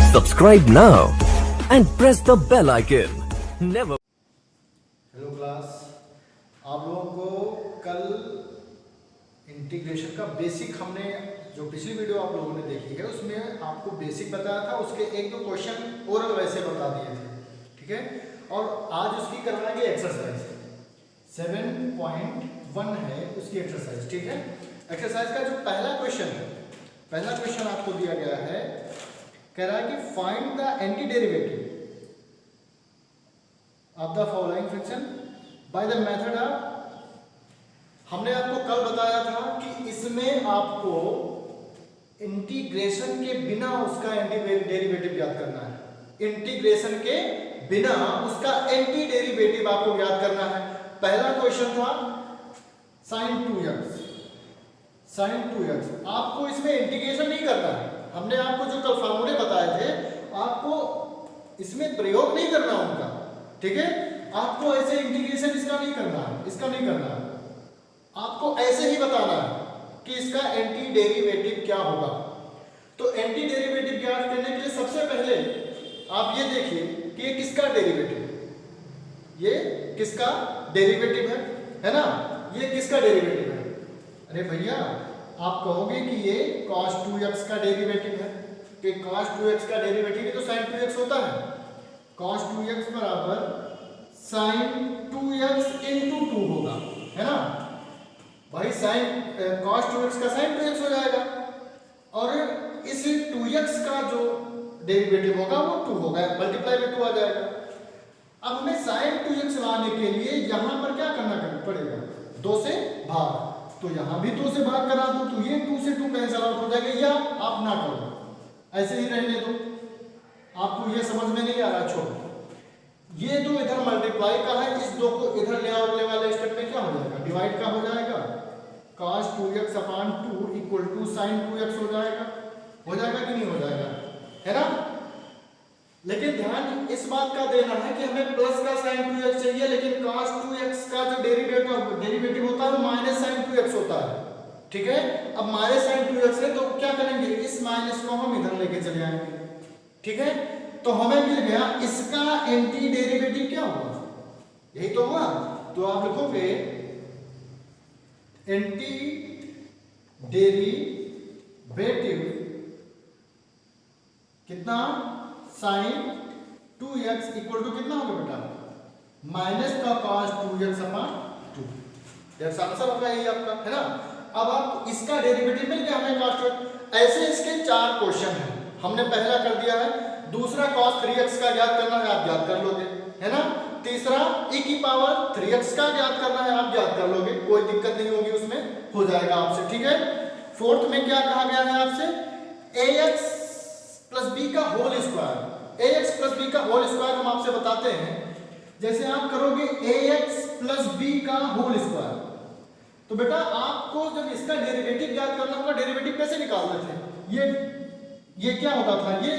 Subscribe now and press the bell icon. Never. Hello class, आप लोगों को कल इंटीग्रेशन का बेसिक हमने जो पिछली वीडियो आप लोगों ने देखी है उसमें आपको बेसिक बताया था, उसके एक दो क्वेश्चन ओरल वैसे बता दिए थे, ठीक है। और आज उसकी करवाएंगे एक्सरसाइज 7.1 है उसकी एक्सरसाइज, ठीक है। एक्सरसाइज का जो पहला क्वेश्चन है, पहला क्वेश्चन आपको दिया गया है, कह रहा है कि find the anti derivative of the following fraction by the method of. हमने आपको कल बताया था कि इसमें आपको इंटीग्रेशन के बिना उसका एंटी डेरिवेटिव याद करना है। इंटीग्रेशन के बिना उसका एंटी डेरिवेटिव आपको याद करना है। पहला क्वेश्चन था sin 2x, sin 2x। आपको इसमें इंटीग्रेशन नहीं करना है। हमने आपको जो कल फार्मूले बताए थे आपको इसमें प्रयोग नहीं करना उनका, ठीक है। आपको ऐसे इंटीग्रेशन इसका नहीं करना है, इसका नहीं करना है। आपको ऐसे ही बताना है कि इसका एंटी डेरिवेटिव क्या होगा। तो एंटी डेरिवेटिव ज्ञात करने के लिए सबसे पहले आप ये देखिए कि ये किसका डेरिवेटिव है, ये किसका डेरिवेटिव है ना, ये किसका डेरिवेटिव है। अरे भैया आप कहोगे कि ये cos 2x का डेरिवेटिव है, कि cos 2x का डेरिवेटिव ही तो sin 2x होता है। cos 2x बराबर sin 2x into 2 होगा, है ना भाई। cos 2x का sin 2x हो जाएगा और इस 2x का जो डेरिवेटिव होगा वो 2 होगा, मल्टीप्लाई में 2 आ जाएगा। अब हमें sin 2x लाने के लिए यहां पर क्या करना पड़ेगा, 2 से भाग। तो यहां भी 2 से भाग करा दो तो ये 2 से 2 कैंसिल आउट हो जाएगा, या आप ना करो, ऐसे ही रहने दो। आपको ये समझ में नहीं आ रहा, छोड़ो। ये 2 इधर मल्टीप्लाई का है, इस 2 को इधर ले आओ, वाले स्टेप में क्या हो जाएगा, डिवाइड का हो जाएगा। cos 2x upon 2 equal to sin 2x हो जाएगा कि नहीं हो जाएगा, है ना। लेकिन ध्यान इस बात का देना है कि हमें प्लस का sin 2x चाहिए, लेकिन cos 2x का जो डेरिवेटिव होता है वो माइनस sin 2x होता है, ठीक है। अब माइनस sin 2x है तो क्या करेंगे, इस माइनस को हम इधर लेके चले आएंगे, ठीक है। तो हमें मिल गया इसका एंटी डेरिवेटिव क्या हुआ, यही तो हुआ। तो आप लिखोगे एंटी डेरिवेटिव कितना, sin 2x इक्वल टू कितना होगा बेटा, माइनस का cos 2x अपॉन 2। जैसा आंसर होगा यही आपका, है ना। अब आप इसका डेरिवेटिव मिल गया हमें cos 2x। ऐसे इसके 4 क्वेश्चन हैं, हमने पहला कर दिया है। दूसरा cos 3x का ज्ञात करना है, आप ज्ञात कर लोगे, है ना। तीसरा e की पावर 3x का ज्ञात करना है, आप ज्ञात कर लोगे, कोई दिक्कत नहीं होगी, उसमें हो जाएगा आपसे, ठीक है। फोर्थ में क्या कहा गया है आपसे, ax प्लस बी का whole square. ax plus B का होल स्क्वायर हम आपसे बताते हैं, जैसे आप करोगे ax प्लस बी का होल स्क्वायर, तो बेटा आपको जब इसका डेरिवेटिव ज्ञात करना होगा, डेरिवेटिव कैसे निकालते थे, ये क्या होता था, ये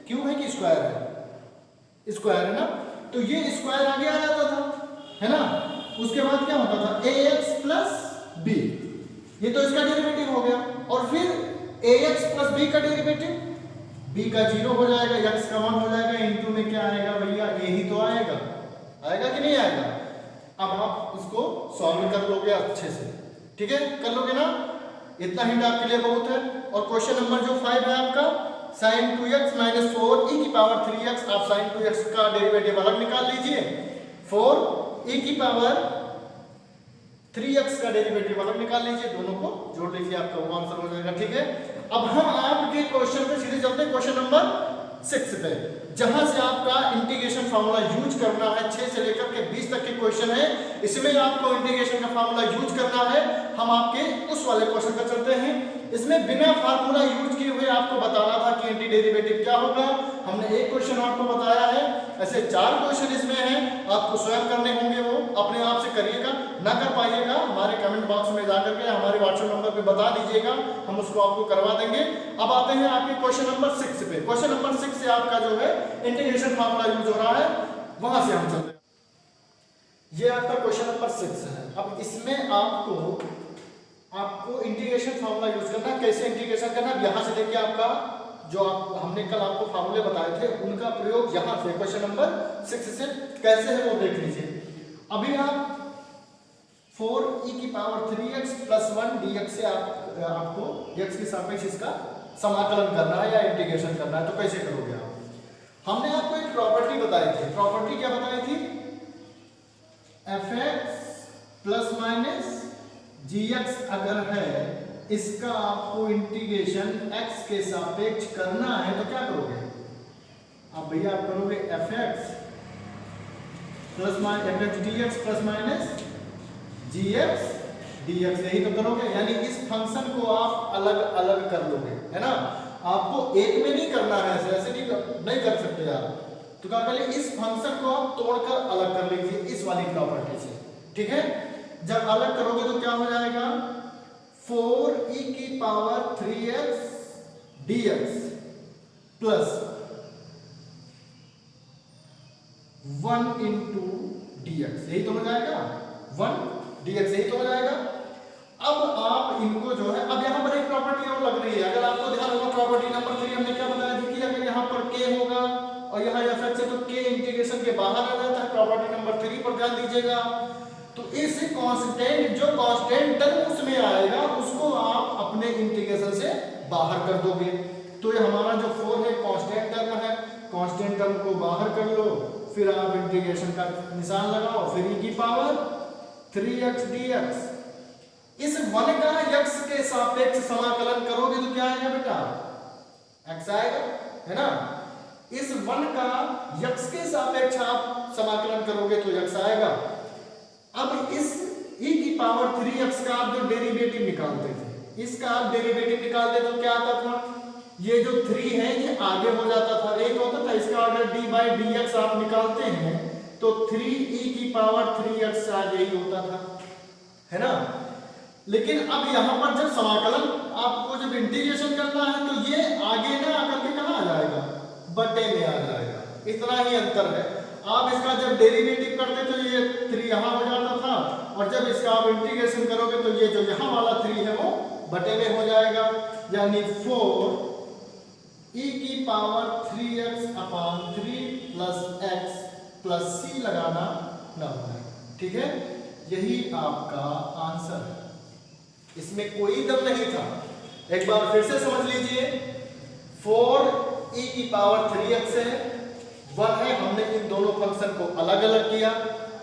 क्यूब है कि स्क्वायर है, स्क्वायर है ना। तो ये स्क्वायर आगे आ जाता था, है ना। उसके बाद क्या होता था ax प्लस b, ये तो इसका डेरिवेटिव हो गया। और फिर ax प्लस b का डेरिवेटिव, b का 0 हो जाएगा, x का 1 हो जाएगा, इनटू में क्या आएगा भैया, यही तो आएगा, आएगा कि नहीं आएगा। अब आप इसको सॉल्व कर लोगे अच्छे से, ठीक है, कर लोगे ना। इतना हिंट आपके लिए बहुत है। और क्वेश्चन नंबर जो 5 है आपका, sin 2x माइनस 4 e की पावर 3x। आप sin 2x का डेरिवेटिव अलग निकाल लीजिए, 4 e की पावर 3x का डेरिवेटिव अलग निकाल लीजिए, दोनों को जोड़ लीजिए, आपका वो आंसर हो जाएगा, ठीक है। अब हम आपके क्वेश्चन पे सीधे चलते हैं, क्वेश्चन नंबर 6 पे, जहां से आपका इंटीग्रेशन फार्मूला यूज करना है। 6 से लेकर के 20 तक के क्वेश्चन है, इसमें आपको इंटीग्रेशन का फार्मूला यूज करना है। हम आपके उस वाले क्वेश्चन पर चलते हैं। इसमें बिना फार्मूला यूज किए हुए आपको बताना था कि एंटी डेरिवेटिव क्या होगा। हमने एक क्वेश्चन आपको बताया है, ऐसे 4 क्वेश्चन इसमें हैं, आपको स्वयं करने होंगे, वो अपने आप से करिएगा। ना कर पाइएगा हमारे कमेंट बॉक्स में जाकर के हमारे व्हाट्सएप नंबर पे बता दीजिएगा, हम उसको आपको करवा देंगे। अब आते हैं आपके क्वेश्चन नंबर 6 पे। क्वेश्चन नंबर 6 से आपका जो है इंटीग्रेशन फार्मूला यूज हो रहा है, वहां से हम चलते हैं। ये आपका क्वेश्चन नंबर 6 है। अब इसमें आपको इंटीग्रेशन फार्मूला यूज करना, कैसे इंटीग्रेशन करना, यहां से लेके आपका जो हमने कल आपको फार्मूले बताए थे उनका प्रयोग यहाँ से क्वेश्चन नंबर 6 से कैसे है वो देख लीजिए। अभी आप 4e⁻³ + 1 dx से आपको x के सापेक्ष इसका समाकलन करना है या इंटीग्रेशन करना है, तो कैसे करोगे आप? हमने आपको एक प्रॉपर्टी बताई थी। प्रॉपर्टी क्या बताई थी? fx ± gx अगर है, इसका आपको इंटीग्रेशन x के सापेक्ष करना है, तो क्या करोगे आप भैया? आप करोगे fx dx ± gx dx, यही तो करोगे। यानी इस फंक्शन को आप अलग अलग कर लोगे, है ना। आपको एक में नहीं करना है, ऐसे नहीं कर सकते आप। तो क्या करें, इस फंक्शन को आप तोड़कर अलग कर लीजिए इस वाली प्रॉपर्टी से, ठीक है। जब अलग करोगे तो क्या हो जाएगा? 4e⁻³ dx प्लस 1 × dx, यही तो हो जाएगा। 1 dx, यही तो हो जाएगा। अब आप इनको जो है, अब यहाँ पर एक प्रॉपर्टी और लग रही है। अगर आपको ध्यान होगा प्रॉपर्टी नंबर 3 हमने क्या बताया था कि अगर यहाँ पर k होगा और यहाँ fx है तो k इंटीग्रेशन के बाहर आ जाता है। प्रॉपर्टी नंबर 3 पर ध्यान दीजिएगा। तो इस कांस्टेंट, जो कांस्टेंट टर्म उसमें आएगा उसको आप अपने इंटीग्रेशन से बाहर कर दोगे। तो ये हमारा जो 4 है कांस्टेंट टर्म है, कांस्टेंट टर्म को बाहर कर लो, फिर आप इंटीग्रेशन का निशान लगाओ, फिर e⁻³ dx। इस 1 का x के सापेक्ष समाकलन करोगे तो क्या आएगा बेटा? x आएगा, है ना। इस 1 का x के सापेक्ष आप समाकलन करोगे तो x आएगा। अब इस e⁻³ का आप जो डेरिवेटिव निकालते थे, इसका आप डेरिवेटिव निकालते तो क्या आता था? ये जो 3 है ये आगे हो जाता था, एक होता था। इसका अगर d/dx आप निकालते हैं तो 3e⁻³ आगे ही होता था, है ना। लेकिन अब यहाँ पर जब समाकलन आपको जब इंटीग्रेशन करना है तो ये आगे ना आकर के कहाँ आ जाएगा? बटे में आ जाएगा। इतना ही अंतर है। आप इसका जब डेरिवेटिव करते तो ये 3 यहाँ हो जाता था, और जब इसका आप इंटीग्रेशन करोगे तो ये जो यहाँ वाला 3 है वो बटे में हो जाएगा। यानी 4e⁻³ + x + c लगाना ना होगा, ठीक है। यही आपका आंसर है, इसमें कोई दम नहीं था। एक बार फिर से समझ लीजिए। 4e⁻³ है, 1 है, हमने इन दोनों फंक्शन को अलग अलग किया।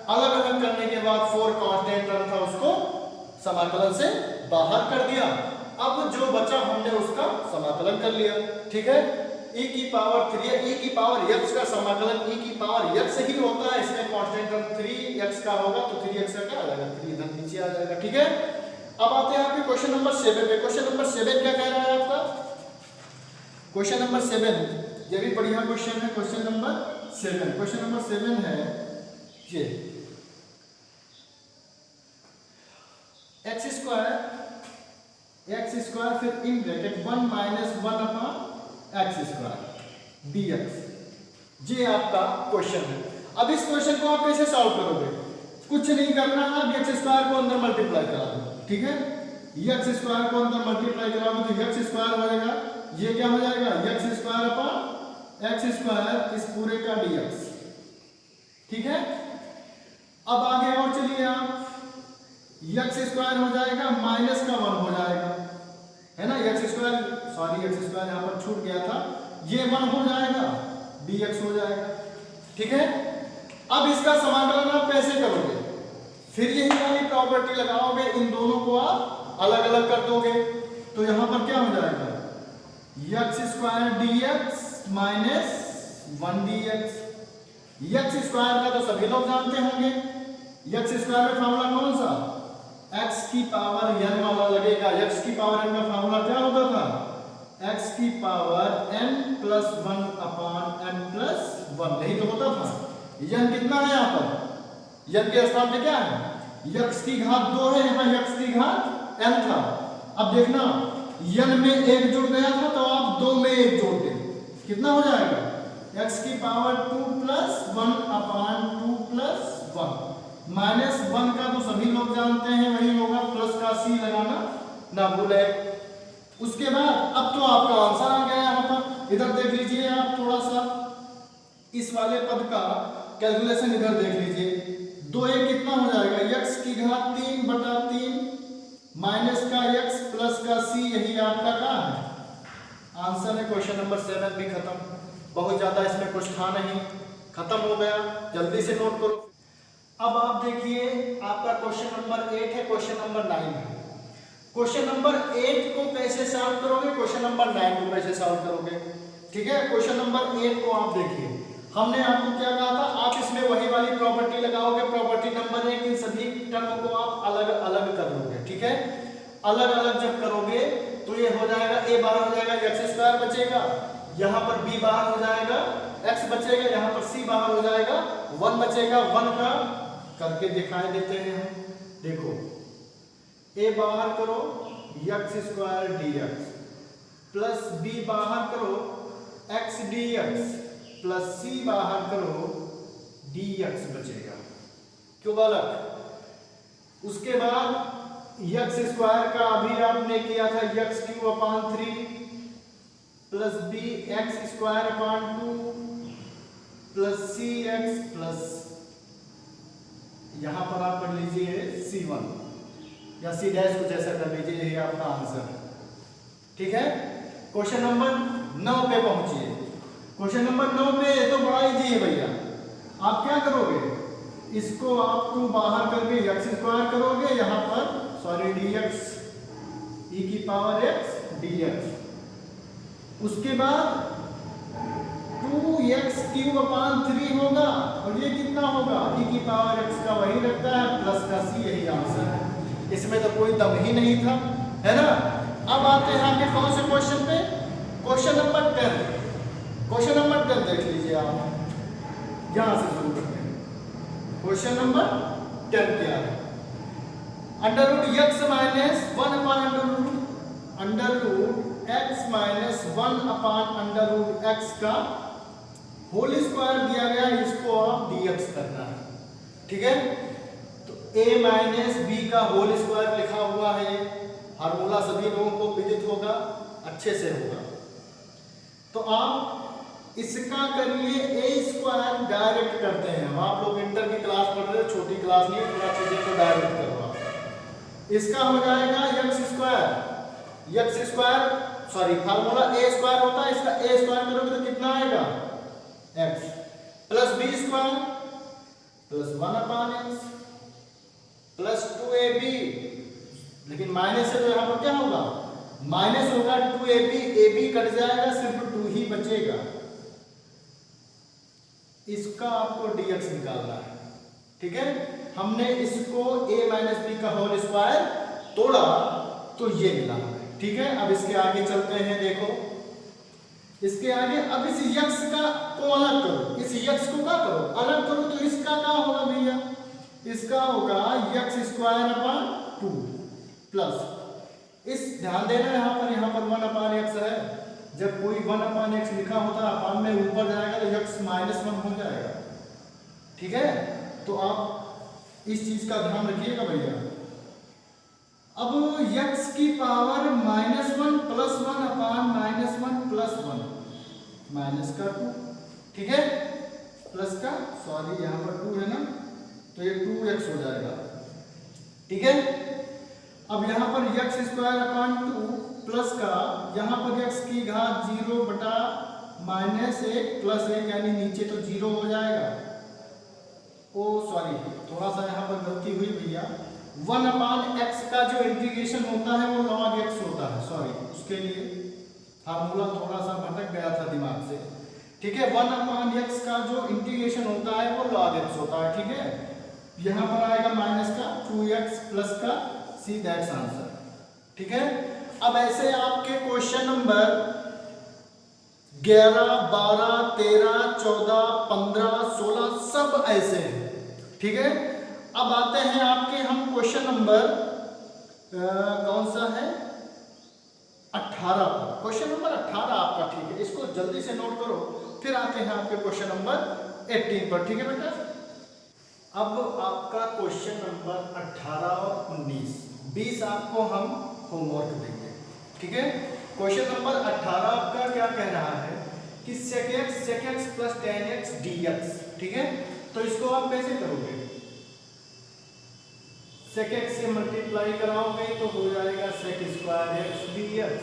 अलग अलग करने के बाद 4 कांस्टेंट टर्म था उसको समाकलन से बाहर कर दिया। अब जो बचा हमने उसका समाकलन कर लिया, ठीक है। e⁻³ का समाकलन e⁻x ही होता है। इसमें कांस्टेंट टर्म 3x का होगा तो 3x का क्या आ जाएगा? 3 इधर नीचे आ जाएगा, ठीक है। अब आते हैं आपके क्वेश्चन नंबर 7 पे। क्वेश्चन नंबर 7 क्या कह रहा है आपका? क्वेश्चन नंबर 7 ये भी बढ़िया क्वेश्चन है। क्वेश्चन नंबर 7, क्वेश्चन नंबर 7 है ये x² फिर इन ब्रैकेट 1 - 1/x² dx, ये आपका क्वेश्चन है। अब इस क्वेश्चन को आप कैसे सॉल्व करोगे? कुछ नहीं करना है, अब x² को अंदर मल्टीप्लाई करा दो, ठीक है। x² को अंदर मल्टीप्लाई कराओगे तो x² हो जाएगा, ये क्या हो जाएगा? x² इस पूरे का dx, ठीक है। अब आगे और चलिए आप, x² हो जाएगा माइनस का 1 हो जाएगा, है ना। x² यहाँ पर छूट गया था, ये 1 हो जाएगा, dx हो जाएगा, ठीक है। अब इसका समाकलन आप कैसे करोगे? फिर यही वाली प्रॉपर्टी लगाओगे, इन दोनों को आप अलग अलग कर दोगे तो यहां पर क्या हो जाएगा? x² dx - 1 dx। x² का तो सभी लोग जानते होंगे। x² में फार्मूला कौन सा? x⁻n वाला लगेगा। x⁻n का फार्मूला क्या होता था? x⁻n + 1/n + 1, यही तो होता था। n कितना है यहाँ पर? n के स्थान पे क्या है? x⁻2 है, यहाँ x⁻n था। अब देखना, n में 1 जुड़ गया था तो आप 2 में 1 जोड़ दें, कितना हो जाएगा? x⁻2 + 1/2 + 1 -1 का तो सभी लोग जानते हैं, वही होगा, प्लस का c लगाना ना भूले। उसके बाद अब तो आपका आंसर आ गया यहाँ पर। इधर देख लीजिए आप थोड़ा सा इस वाले पद का कैलकुलेशन इधर देख लीजिए। 2a कितना हो जाएगा, x की घात 3/3 माइनस का x प्लस का c, यही आपका क्या है आंसर है। क्वेश्चन नंबर 7 भी खत्म, बहुत ज्यादा इसमें कुछ था नहीं, खत्म हो गया, जल्दी से नोट करो। अब आप देखिए आपका क्वेश्चन नंबर 8 है, क्वेश्चन नंबर 9 है। क्वेश्चन नंबर 8 को कैसे सॉल्व करोगे, क्वेश्चन नंबर 9 को कैसे सॉल्व करोगे, ठीक है। क्वेश्चन नंबर 8 को आप देखिए, हमने आपको क्या कहा था, आप इसमें वही वाली प्रॉपर्टी लगाओगे, प्रॉपर्टी नंबर 1, इन सभी टर्म को आप अलग अलग कर लोगे, ठीक है। अलग अलग जब करोगे तो ये हो जाएगा, a बाहर हो जाएगा, x² बचेगा, यहाँ पर b बाहर हो जाएगा, x बचेगा, यहाँ पर c बाहर हो जाएगा, 1 बचेगा, 1 का करके दिखाई देते हैं हम। देखो a बाहर करो x² dx प्लस b बाहर करो x dx प्लस c बाहर करो dx बचेगा, क्यों बालक। उसके बाद x² का अभी आपने किया था x³ plus b x² plus cx plus यहां पर आप कर लीजिए c1 या c डैश कुछ ऐसा कर लीजिए, यही आपका आंसर है, ठीक है। क्वेश्चन नंबर 9 पे पहुंचिए। क्वेश्चन नंबर 9 पे तो बड़ा इजी है भैया, आप क्या करोगे, इसको आप 2 बाहर करके x² करोगे, यहाँ पर सॉरी dx e⁻x dx, उसके बाद 2x³ होगा और ये कितना होगा e⁻x का वही लगता है प्लस का c, यही आंसर है। इसमें तो कोई दम ही नहीं था, है ना। अब आते हैं आपके कौन से क्वेश्चन पे, क्वेश्चन नंबर 10। क्वेश्चन नंबर 10 देख लीजिए आप, यहां से शुरू करते हैं। क्वेश्चन नंबर 10 क्या है, √x माइनस 1/√x का होल स्क्वायर दिया गया, इसको आप dx करना है, ठीक है। तो a माइनस b का होल स्क्वायर लिखा हुआ है, फार्मूला सभी लोगों को विदित होगा, अच्छे से होगा। तो आप इसका करिए a² डायरेक्ट करते हैं, आप लोग इंटर की क्लास पढ़ रहे हो, छोटी क्लास नहीं, थोड़ा चीजें को डायरेक्ट करो। इसका हो जाएगा x² सॉरी फार्मूला a² होता है, इसका a² करोगे तो कितना आएगा x plus b² plus 1/x plus 2ab, लेकिन माइनस से तो यहाँ पर क्या होगा, माइनस होगा 2ab, ab कट जाएगा, सिर्फ 2 ही बचेगा। इसका आपको dx निकालना है, ठीक है। हमने इसको a माइनस b का होल स्क्वायर तोड़ा तो ये मिला हमें, ठीक है। अब इसके आगे चलते हैं, देखो इसके आगे अब इस x को अलग करो, इस x को क्या करो अलग करो, तो इसका क्या होगा भैया, इसका होगा x² प्लस इस ध्यान देना यहाँ पर 1/x है, जब कोई 1/x लिखा होता है अपान में ऊपर जाएगा तो x -1 हो जाएगा, ठीक है। तो आप इस चीज का ध्यान रखिएगा भैया। अब x की पावर -1 प्लस 1/-1 प्लस 1 माइनस का 2, ठीक है, प्लस का सॉरी यहाँ पर 2 है ना, तो ये 2x हो जाएगा, ठीक है। अब यहाँ पर x² प्लस का यहाँ पर x की घात 0/-1 प्लस 1 यानी नीचे तो 0 हो जाएगा। ओ सॉरी थोड़ा सा यहाँ पर गलती हुई भैया, 1/x का जो इंटीग्रेशन होता है वो log x होता है, सॉरी उसके लिए फार्मूला थोड़ा सा भटक गया था दिमाग से, ठीक है। 1/x का जो इंटीग्रेशन होता है वो log x होता है, ठीक है। यहाँ पर आएगा माइनस का 2x प्लस का c, दैट्स आंसर, ठीक है। अब ऐसे आपके क्वेश्चन नंबर 11, 12, 13, 14, 15, 16 सब ऐसे हैं, ठीक है। अब आते हैं आपके हम क्वेश्चन नंबर कौन सा है 18 पर, क्वेश्चन नंबर 18 आपका, ठीक है। इसको जल्दी से नोट करो, फिर आते हैं आपके क्वेश्चन नंबर 18 पर, ठीक है बेटा। अब आपका क्वेश्चन नंबर 18 और 19, 20 आपको हम होमवर्क देंगे, ठीक है। क्वेश्चन नंबर 18 आपका क्या कह रहा है कि sec x plus tan x dx, ठीक है। तो इसको आप कैसे करोगे, sec x से मल्टीप्लाई कराओगे तो हो जाएगा sec square x dx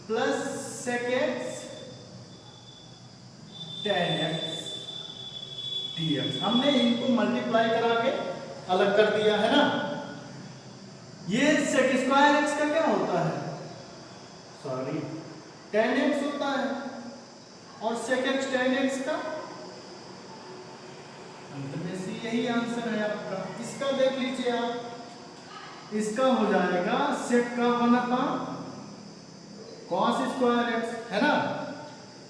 plus sec x tan x dx। हमने इनको मल्टीप्लाई करा के अलग कर दिया है ना। ये sec स्क्वायर x का क्या होता है, सॉरी tan x होता है, और sec x tan x का अंत में से यही आंसर है आपका। इसका देख लीजिए आप, इसका हो जाएगा sec का 1/cos स्क्वायर x, है ना,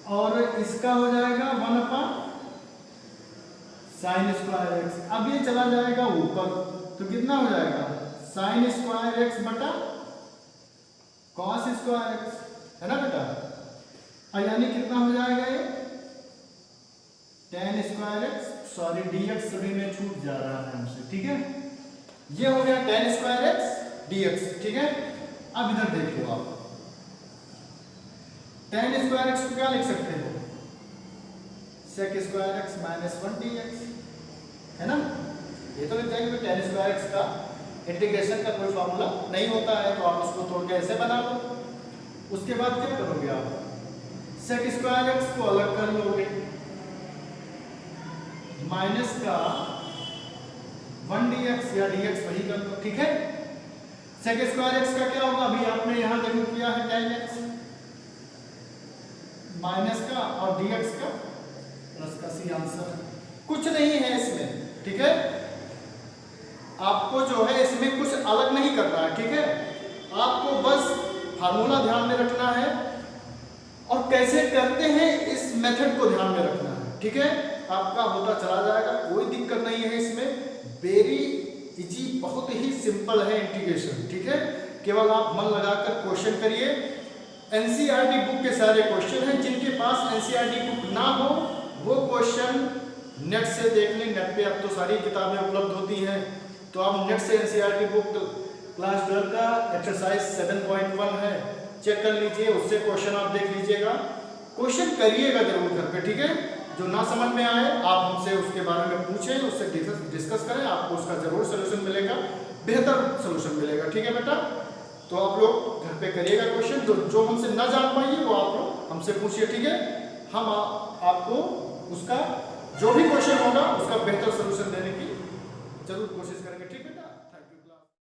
और इसका हो जाएगा 1/sin स्क्वायर x। अब ये चला जाएगा ऊपर तो कितना हो जाएगा sin स्क्वायर x बटा cos स्क्वायर x, है ना बेटा। और यानी कितना हो जाएगा ये tan square x, sorry dx सभी में छूट जा रहा है हमसे, ठीक है। ये हो गया tan स्क्वायर x dx, ठीक है। अब इधर देख लो आप, tan स्क्वायर x को क्या लिख सकते हो, sec square x minus 1 dx, है ना। ये तो लिख जाएंगे tan स्क्वायर x का इंटीग्रेशन का कोई फॉर्मूला नहीं होता है, तो आप उसको तोड़ के ऐसे बना लो। उसके बाद क्या करोगे आप, sec स्क्वायर x को अलग कर लोगे, माइनस का 1 dx या dx वही कर लो, ठीक है। sec स्क्वायर x का क्या होगा, अभी आपने यहां देखो किया है tan x माइनस का और dx का प्लस का, सी आंसर है। कुछ नहीं है इसमें, ठीक है। आपको जो है इसमें कुछ अलग नहीं करना है, ठीक है। आपको बस फार्मूला ध्यान में रखना है और कैसे करते हैं इस मेथड को ध्यान में रखना है, ठीक है। आपका होता चला जाएगा, कोई दिक्कत नहीं है इसमें। वेरी इजी, बहुत ही सिंपल है इंटीग्रेशन, ठीक है। केवल आप मन लगाकर क्वेश्चन करिए। एनसीईआरटी बुक के सारे क्वेश्चन हैं, जिनके पास एनसीईआरटी बुक ना हो वो क्वेश्चन नेट से देख लें। नेट पे अब तो सारी किताबें उपलब्ध होती हैं, तो आप नेट से एनसीईआरटी बुक क्लास 12 का एक्सरसाइज 7.1 है, चेक कर लीजिए, उससे क्वेश्चन आप देख लीजिएगा। क्वेश्चन करिएगा जरूर घर पे, ठीक है। जो ना समझ में आए आप हमसे उसके बारे में पूछें, उससे डिस्कस करें, आपको उसका जरूर सोल्यूशन मिलेगा, बेहतर सोल्यूशन मिलेगा, ठीक है बेटा। तो आप लोग घर पे करिएगा क्वेश्चन, जो हमसे ना जान पाइए वो आप लोग हमसे पूछिए, ठीक है। हम आपको उसका जो भी क्वेश्चन होगा उसका बेहतर सोल्यूशन देने की जरूर कोशिश करेंगे।